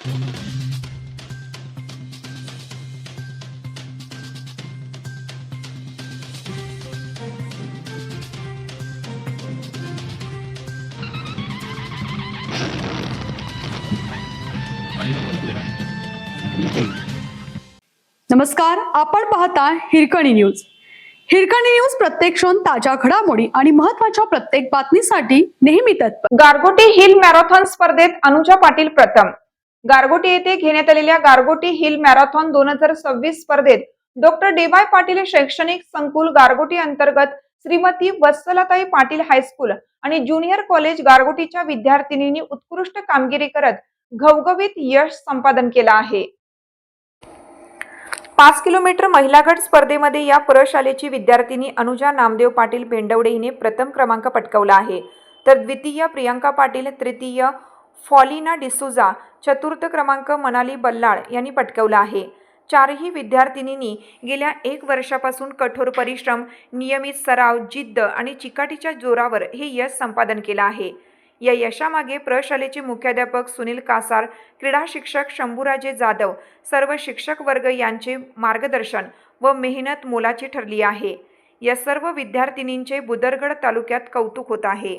नमस्कार, आपण पाहता हिरकणी न्यूज. हिरकणी न्यूज प्रत्येक क्षण ताज्या घडामोडी आणि महत्त्वाच्या प्रत्येक बातमीसाठी नेहमी तत्पर. गारगोटी हिल मॅरेथॉन स्पर्धेत अनुजा पाटील प्रथम. गारगोटी येथे घेण्यात आलेल्या गारगोटी हिल मॅरेथॉन 2026 स्पर्धेत डॉक्टर डी.वाय. पाटील शैक्षणिक संकुल गारगोटी अंतर्गत श्रीमती वत्सलाताई पाटील हायस्कूल आणि ज्युनियर कॉलेज गारगोटीच्या विद्यार्थिनींनी उत्कृष्ट कामगिरी करत घवघवीत यश संपादन केलं आहे. 5 किलोमीटर महिला गट स्पर्धेमध्ये या प्रशालेची विद्यार्थिनी अनुजा नामदेव पाटील भेंडवडे हिने प्रथम क्रमांक पटकावला आहे, तर द्वितीय प्रियंका पाटील, तृतीय फॉलिना डिसूजा, चतुर्थ क्रमांक मनाली बल्लाळ यांनी पटकावला आहे. चारही विद्यार्थिनींनी गेल्या 1 वर्षापासून कठोर परिश्रम, नियमित सराव, जिद्द आणि चिकाटीच्या जोरावर हे यश संपादन केलं आहे. या यशामागे प्रशालेचे मुख्याध्यापक सुनील कासार, क्रीडा शिक्षक शंभूराजे जाधव, सर्व शिक्षक वर्ग यांचे मार्गदर्शन व मेहनत मोलाची ठरली आहे. या सर्व विद्यार्थिनींचे बुदरगड तालुक्यात कौतुक होत आहे.